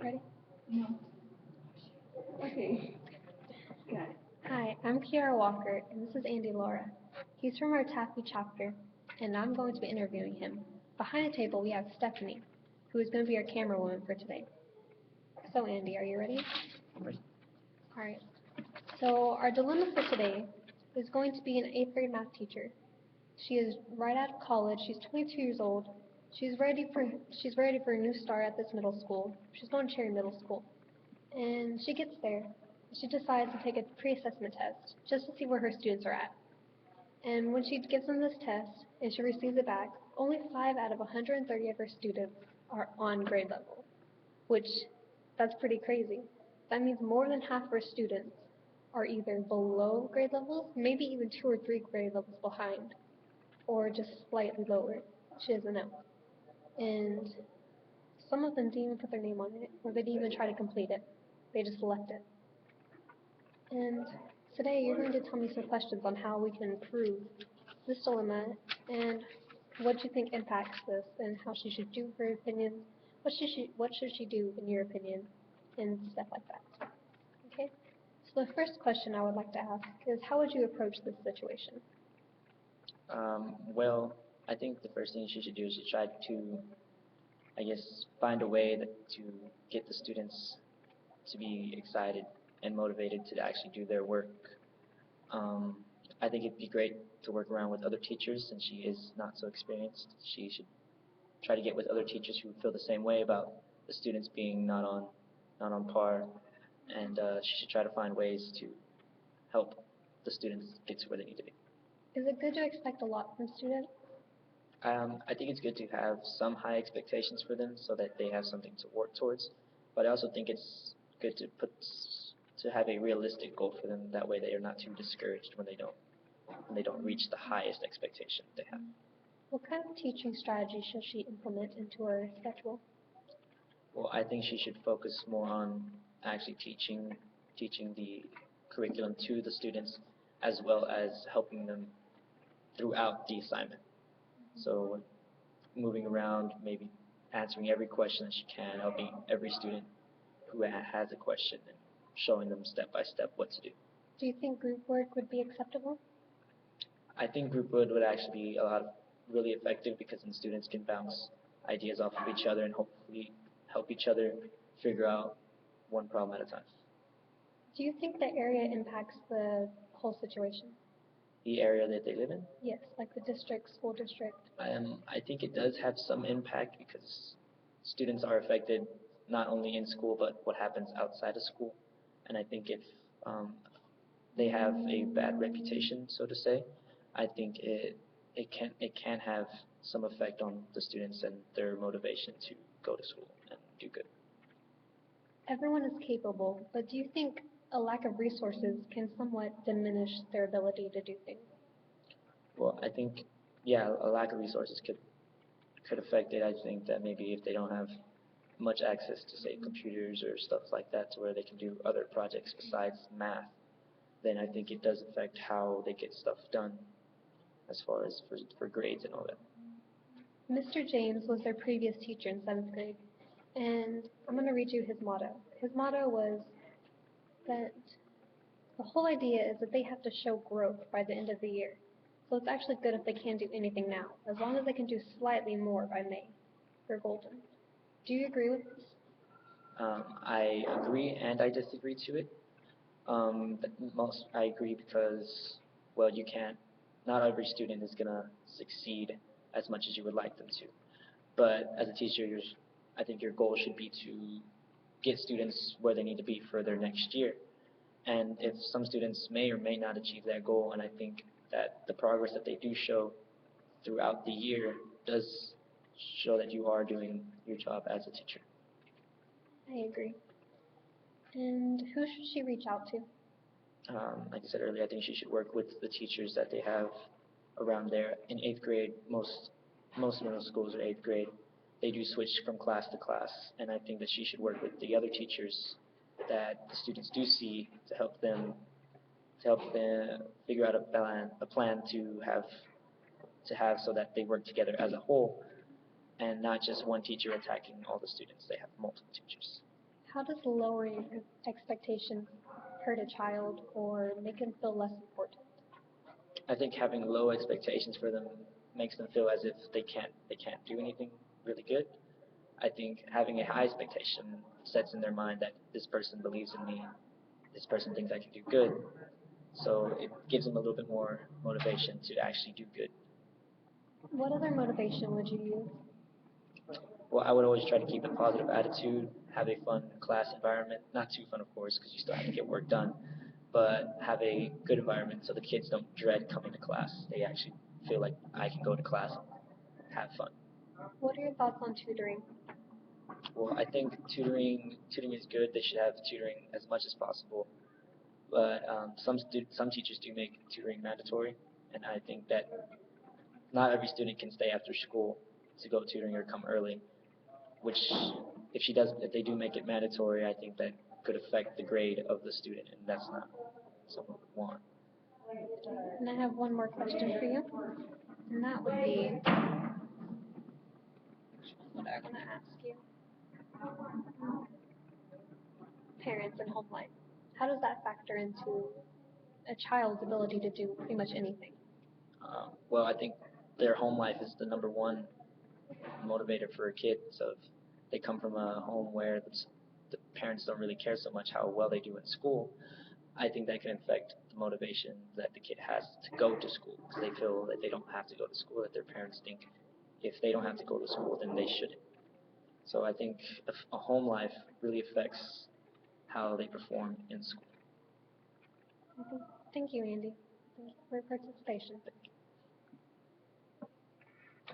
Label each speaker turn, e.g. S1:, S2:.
S1: Ready?
S2: No. Okay. Got it.
S1: Hi, I'm Kiara Walker, and this is Andy Laura. He's from our Taffy chapter, and I'm going to be interviewing him. Behind the table, we have Stephanie, who is going to be our camera woman for today. So, Andy, are you ready?
S3: Ready.
S1: All right. So, our dilemma for today is going to be an 8th grade math teacher. She is right out of college. She's 22 years old. She's ready for a new start at this middle school. She's going to Cherry Middle School. And she gets there. She decides to take a pre-assessment test just to see where her students are at. And when she gives them this test and she receives it back, only 5 out of 130 of her students are on grade level, which that's pretty crazy. That means more than half of her students are either below grade levels, maybe even 2 or 3 grade levels behind, or just slightly lower. She doesn't know. And some of them didn't even put their name on it, or they didn't even try to complete it. They just left it. And today you're going to tell me some questions on how we can improve this dilemma and what you think impacts this and how she should do her opinions. What should she do in your opinion and stuff like that. Okay? So the first question I would like to ask is how would you approach this situation?
S3: Well, I think the first thing she should do is to try to, I guess, find a way to get the students to be excited and motivated to actually do their work. Um, I think it'd be great to work around with other teachers since she is not so experienced. She should try to get with other teachers who feel the same way about the students being not on par, and she should try to find ways to help the students get to where they need to be.
S1: Is it good to expect a lot from students?
S3: I think it's good to have some high expectations for them so that they have something to work towards. But I also think it's good to have a realistic goal for them. That way, they are not too discouraged when they don't reach the highest expectation they have.
S1: What kind of teaching strategy should she implement into her schedule?
S3: Well, I think she should focus more on actually teaching the curriculum to the students as well as helping them throughout the assignment. So moving around, maybe answering every question that she can, helping every student who has a question and showing them step by step what to do.
S1: Do you think group work would be acceptable?
S3: I think group would actually be a lot really effective because then students can bounce ideas off of each other and hopefully help each other figure out one problem at a time.
S1: Do you think the area impacts the whole situation?
S3: The area that they live in,
S1: Yes, like the district, school district.
S3: I think it does have some impact because students are affected not only in school but what happens outside of school. And I think if um, they have a bad reputation, so to say, I think it can have some effect on the students and their motivation to go to school and do good.
S1: Everyone is capable, but do you think a lack of resources can somewhat diminish their ability to do things?
S3: Well, I think yeah, a lack of resources could affect it. I think that maybe if they don't have much access to say computers or stuff like that to where they can do other projects besides math, then I think it does affect how they get stuff done as far as for grades and all that.
S1: Mr. James was their previous teacher in 7th grade, and I'm going to read you his motto. His motto was that the whole idea is that they have to show growth by the end of the year. So it's actually good if they can't do anything now, as long as they can do slightly more by May. They're golden. Do you agree with this?
S3: I agree and I disagree to it. But most I agree because well, you can't. Not every student is gonna succeed as much as you would like them to. But as a teacher, I think your goal should be to get students where they need to be for their next year. And if some students may or may not achieve that goal, and I think that the progress that they do show throughout the year does show that you are doing your job as a teacher.
S1: I agree. And who should she reach out to?
S3: Like I said earlier, I think she should work with the teachers that they have around there. In 8th grade, most middle schools are 8th grade. They do switch from class to class, and I think that she should work with the other teachers that the students do see to help them figure out a plan to have so that they work together as a whole and not just one teacher attacking all the students. They have multiple teachers.
S1: How does lowering expectations hurt a child or make them feel less important?
S3: I think having low expectations for them makes them feel as if they can't do anything really good. I think having a high expectation sets in their mind that this person believes in me, this person thinks I can do good, so it gives them a little bit more motivation to actually do good.
S1: What other motivation would you use?
S3: Well, I would always try to keep a positive attitude, have a fun class environment, not too fun of course, because you still have to get work done, but have a good environment so the kids don't dread coming to class. They actually feel like I can go to class and have fun.
S1: What are your thoughts on tutoring?
S3: Well, I think tutoring is good. They should have tutoring as much as possible, but some teachers do make tutoring mandatory, and I think that not every student can stay after school to go tutoring or come early. Which, if they do make it mandatory, I think that could affect the grade of the student, and that's not something we want.
S1: And I have one more question for you, and that would be, what I want to ask you. Parents and home life. How does that factor into a child's ability to do pretty much anything?
S3: Well, I think their home life is the number one motivator for a kid. So if they come from a home where the parents don't really care so much how well they do in school, I think that can affect the motivation that the kid has to go to school because they feel that they don't have to go to school, that their parents think if they don't have to go to school, then they shouldn't. So I think a home life really affects how they perform in school.
S1: Thank you, Andy. Thank you for your participation.